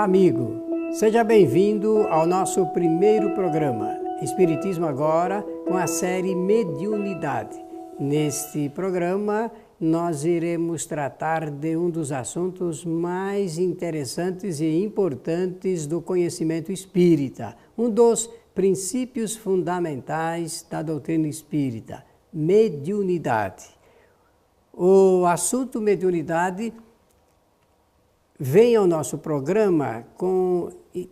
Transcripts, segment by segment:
Olá, amigo! Seja bem-vindo ao nosso primeiro programa, Espiritismo Agora, com a série Mediunidade. Neste programa, nós iremos tratar de um dos assuntos mais interessantes e importantes do conhecimento espírita, um dos princípios fundamentais da doutrina espírita, mediunidade. O assunto mediunidade vem ao nosso programa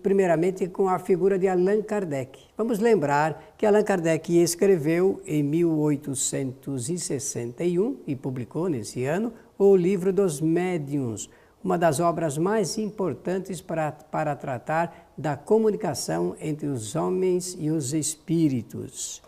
primeiramente com a figura de Allan Kardec. Vamos lembrar que Allan Kardec escreveu em 1861 e publicou nesse ano o Livro dos Médiuns, uma das obras mais importantes para tratar da comunicação entre os homens e os espíritos.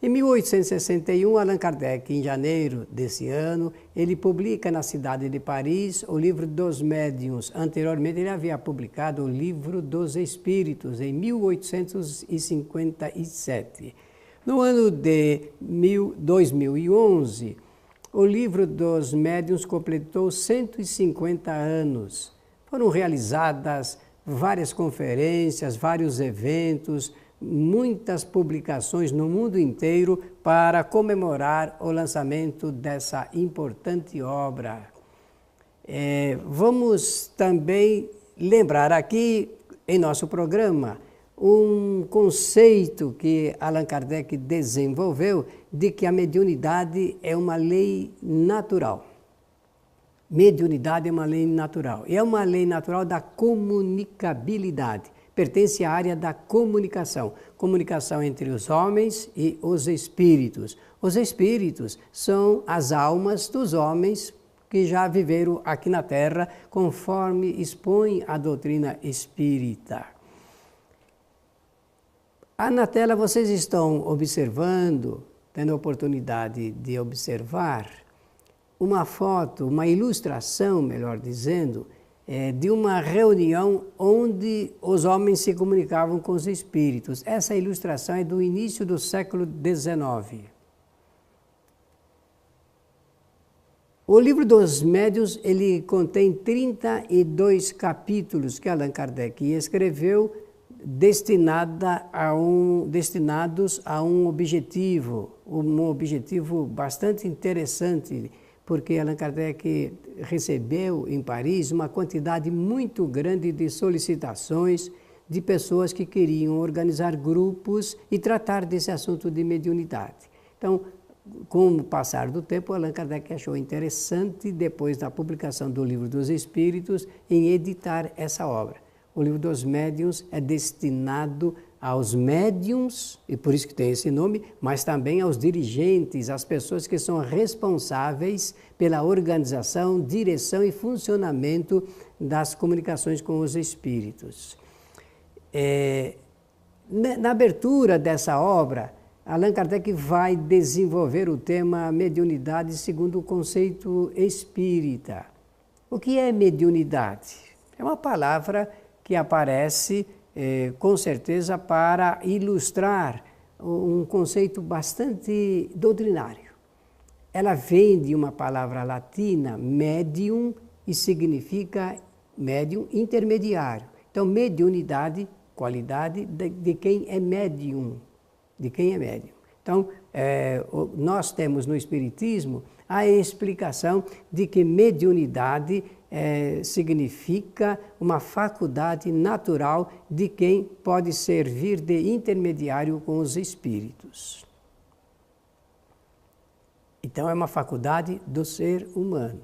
Em 1861, Allan Kardec, em janeiro desse ano, ele publica na cidade de Paris o Livro dos Médiuns. Anteriormente, ele havia publicado o Livro dos Espíritos, em 1857. No ano de 2011, o Livro dos Médiuns completou 150 anos. Foram realizadas várias conferências, vários eventos, muitas publicações no mundo inteiro para comemorar o lançamento dessa importante obra. Vamos também lembrar aqui em nosso programa um conceito que Allan Kardec desenvolveu de que a mediunidade é uma lei natural. Mediunidade é uma lei natural. É uma lei natural da comunicabilidade. Pertence à área da comunicação. Comunicação entre os homens e os espíritos. Os espíritos são as almas dos homens que já viveram aqui na Terra, conforme expõe a doutrina espírita. Na tela vocês estão observando, tendo a oportunidade de observar, uma foto, uma ilustração, melhor dizendo, de uma reunião onde os homens se comunicavam com os espíritos. Essa ilustração é do início do século XIX. O Livro dos Médiuns, ele contém 32 capítulos que Allan Kardec escreveu, destinados a um objetivo bastante interessante, porque Allan Kardec recebeu em Paris uma quantidade muito grande de solicitações de pessoas que queriam organizar grupos e tratar desse assunto de mediunidade. Então, com o passar do tempo, Allan Kardec achou interessante, depois da publicação do Livro dos Espíritos, em editar essa obra. O Livro dos Médiuns é destinado aos médiuns, e por isso que tem esse nome, mas também aos dirigentes, às pessoas que são responsáveis pela organização, direção e funcionamento das comunicações com os espíritos. Na abertura dessa obra, Allan Kardec vai desenvolver o tema mediunidade segundo o conceito espírita. O que é mediunidade? É uma palavra que aparece com certeza para ilustrar um conceito bastante doutrinário. Ela vem de uma palavra latina, medium, e significa médium intermediário. Então, mediunidade, qualidade de quem é médium, Então, nós temos no Espiritismo a explicação de que mediunidade significa uma faculdade natural de quem pode servir de intermediário com os espíritos. Então, é uma faculdade do ser humano.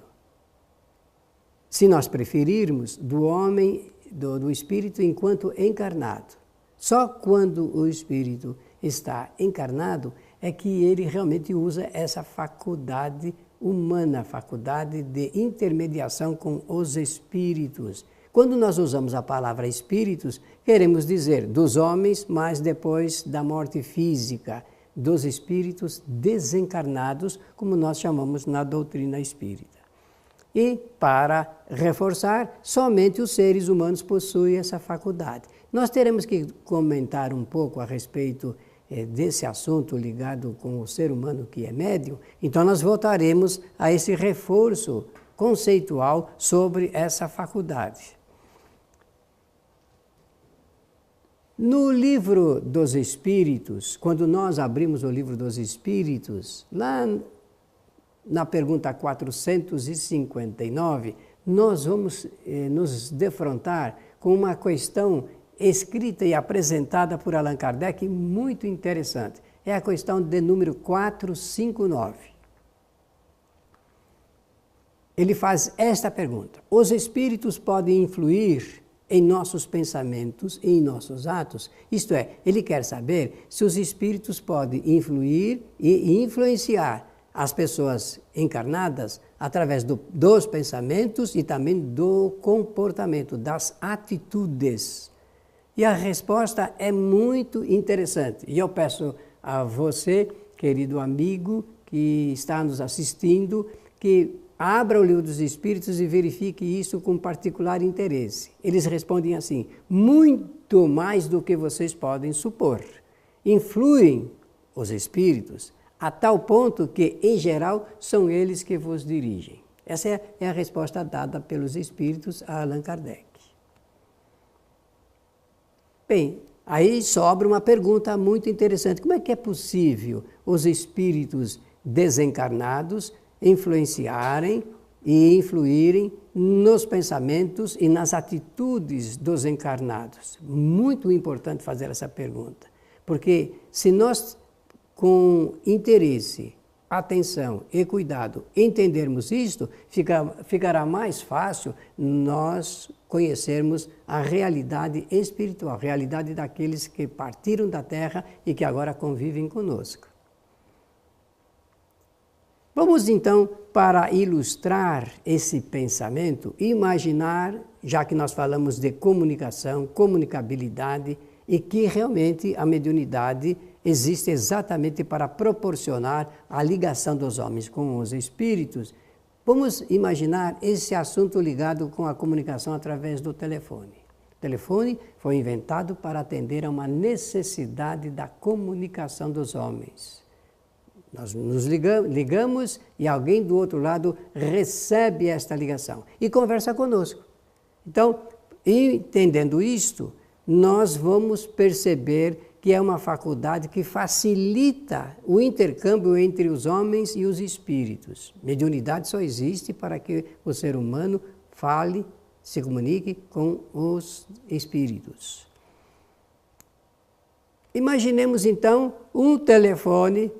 Se nós preferirmos, do homem, do espírito enquanto encarnado. Só quando o espírito está encarnado é que ele realmente usa essa faculdade humana, faculdade de intermediação com os espíritos. Quando nós usamos a palavra espíritos, queremos dizer dos homens, mas depois da morte física, dos espíritos desencarnados, como nós chamamos na doutrina espírita. E, para reforçar, somente os seres humanos possuem essa faculdade. Nós teremos que comentar um pouco a respeito desse assunto ligado com o ser humano que é médium, então nós voltaremos a esse reforço conceitual sobre essa faculdade. No livro dos Espíritos, quando nós abrimos o livro dos Espíritos, lá na pergunta 459, nós vamos nos defrontar com uma questão escrita e apresentada por Allan Kardec muito interessante. É a questão de número 459. Ele faz esta pergunta: os espíritos podem influir em nossos pensamentos e em nossos atos? Isto é, ele quer saber se os espíritos podem influir e influenciar as pessoas encarnadas através dos pensamentos e também do comportamento, das atitudes. E a resposta é muito interessante. E eu peço a você, querido amigo, que está nos assistindo, que abra o livro dos Espíritos e verifique isso com particular interesse. Eles respondem assim: muito mais do que vocês podem supor. Influem os Espíritos a tal ponto que, em geral, são eles que vos dirigem. Essa é a resposta dada pelos Espíritos a Allan Kardec. Bem, aí sobra uma pergunta muito interessante. Como é que é possível os Espíritos desencarnados influenciarem e influírem nos pensamentos e nas atitudes dos encarnados? Muito importante fazer essa pergunta, porque se nós, com interesse, atenção e cuidado, entendermos isto, ficará mais fácil nós conhecermos a realidade espiritual, a realidade daqueles que partiram da Terra e que agora convivem conosco. Vamos então, para ilustrar esse pensamento, imaginar, já que nós falamos de comunicação, comunicabilidade, e que realmente a mediunidade existe exatamente para proporcionar a ligação dos homens com os espíritos, vamos imaginar esse assunto ligado com a comunicação através do telefone. O telefone foi inventado para atender a uma necessidade da comunicação dos homens. Nós nos ligamos e alguém do outro lado recebe esta ligação e conversa conosco. Então, entendendo isto, nós vamos perceber que é uma faculdade que facilita o intercâmbio entre os homens e os espíritos. Mediunidade só existe para que o ser humano fale, se comunique com os espíritos. Imaginemos então um telefone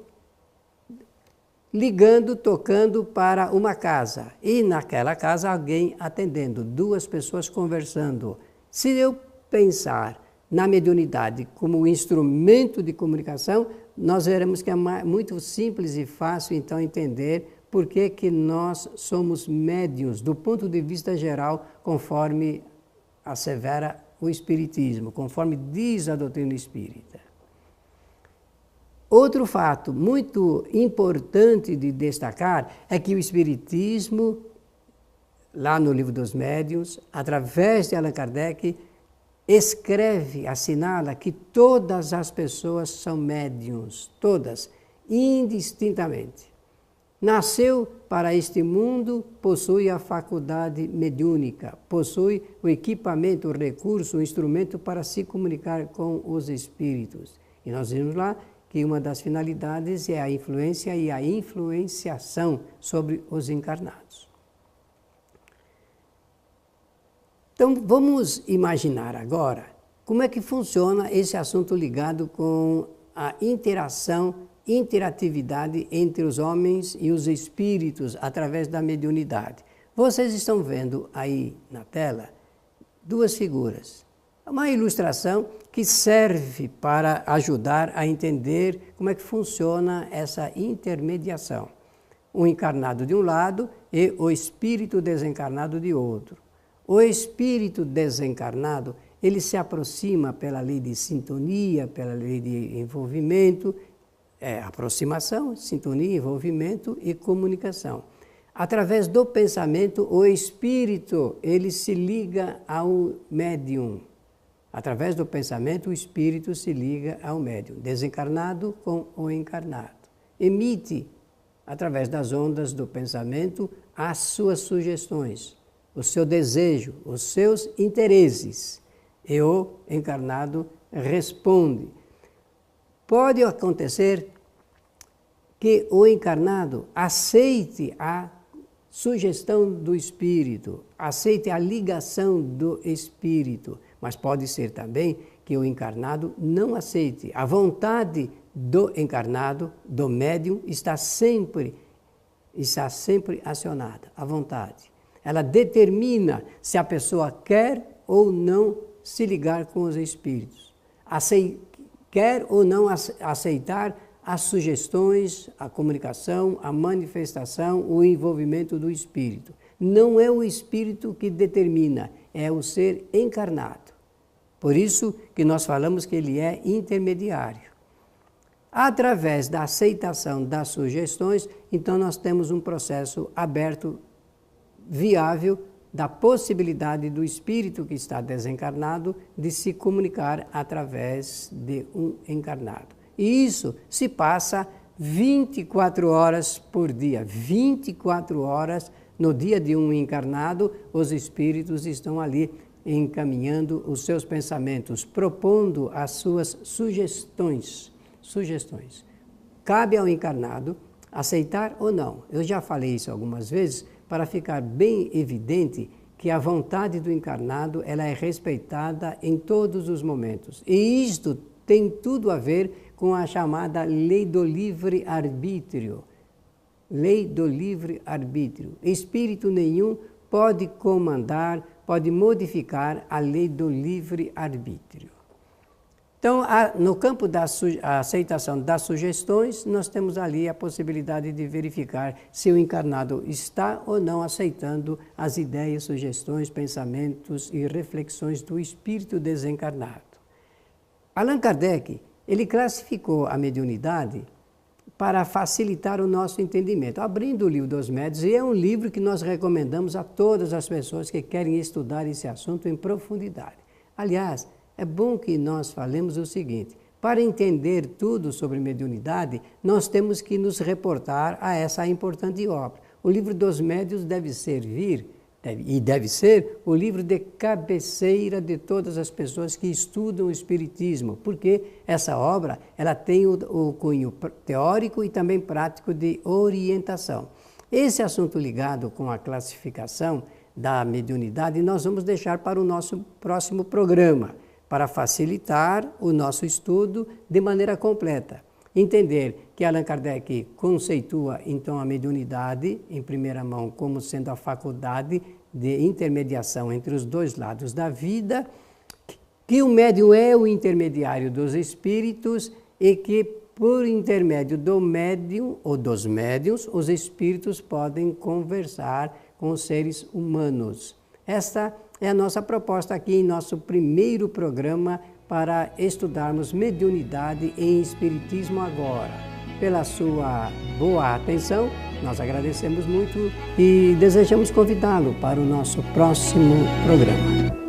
ligando, tocando para uma casa, e naquela casa alguém atendendo, duas pessoas conversando. Se eu pensar na mediunidade como instrumento de comunicação, nós veremos que é muito simples e fácil então entender por que nós somos médiuns do ponto de vista geral, conforme assevera o Espiritismo, conforme diz a doutrina espírita. Outro fato muito importante de destacar é que o Espiritismo, lá no Livro dos Médiuns, através de Allan Kardec, escreve, assinala que todas as pessoas são médiuns, todas, indistintamente. Nasceu para este mundo, possui a faculdade mediúnica, possui o equipamento, o recurso, o instrumento para se comunicar com os espíritos. E nós vimos lá que uma das finalidades é a influência e a influenciação sobre os encarnados. Então, vamos imaginar agora como é que funciona esse assunto ligado com a interação, interatividade entre os homens e os espíritos através da mediunidade. Vocês estão vendo aí na tela duas figuras. Uma ilustração que serve para ajudar a entender como é que funciona essa intermediação. O encarnado de um lado e o espírito desencarnado de outro. O espírito desencarnado, ele se aproxima pela lei de sintonia, pela lei de envolvimento, aproximação, sintonia, envolvimento e comunicação. Através do pensamento, o espírito, ele se liga ao médium. Através do pensamento, o espírito se liga ao médium, desencarnado com o encarnado. Emite, através das ondas do pensamento, as suas sugestões, o seu desejo, os seus interesses. E o encarnado responde. Pode acontecer que o encarnado aceite a sugestão do espírito, aceite a ligação do espírito, mas pode ser também que o encarnado não aceite. A vontade do encarnado, do médium, está sempre acionada, a vontade. Ela determina se a pessoa quer ou não se ligar com os espíritos, quer ou não aceitar as sugestões, a comunicação, a manifestação, o envolvimento do espírito. Não é o espírito que determina, é o ser encarnado. Por isso que nós falamos que ele é intermediário. Através da aceitação das sugestões, então nós temos um processo aberto, viável, da possibilidade do espírito que está desencarnado de se comunicar através de um encarnado. E isso se passa 24 horas por dia. 24 horas no dia de um encarnado, os espíritos estão ali encaminhando os seus pensamentos, propondo as suas sugestões. Cabe ao encarnado aceitar ou não. Eu já falei isso algumas vezes, para ficar bem evidente que a vontade do encarnado ela é respeitada em todos os momentos. E isto tem tudo a ver com a chamada lei do livre-arbítrio. Lei do livre-arbítrio. Espírito nenhum pode comandar, pode modificar a lei do livre-arbítrio. Então, no campo da aceitação das sugestões, nós temos ali a possibilidade de verificar se o encarnado está ou não aceitando as ideias, sugestões, pensamentos e reflexões do espírito desencarnado. Allan Kardec, ele classificou a mediunidade para facilitar o nosso entendimento, abrindo o Livro dos Médiuns, e é um livro que nós recomendamos a todas as pessoas que querem estudar esse assunto em profundidade. Aliás, é bom que nós falemos o seguinte: para entender tudo sobre mediunidade, nós temos que nos reportar a essa importante obra. O Livro dos Médiuns deve ser o livro de cabeceira de todas as pessoas que estudam o Espiritismo, porque essa obra ela tem o cunho teórico e também prático de orientação. Esse assunto ligado com a classificação da mediunidade nós vamos deixar para o nosso próximo programa, para facilitar o nosso estudo de maneira completa. Entender que Allan Kardec conceitua, então, a mediunidade, em primeira mão, como sendo a faculdade de intermediação entre os dois lados da vida, que o médium é o intermediário dos espíritos e que, por intermédio do médium ou dos médiuns, os espíritos podem conversar com os seres humanos. Esta é a nossa proposta aqui em nosso primeiro programa para estudarmos mediunidade em Espiritismo Agora. Pela sua boa atenção, nós agradecemos muito e desejamos convidá-lo para o nosso próximo programa.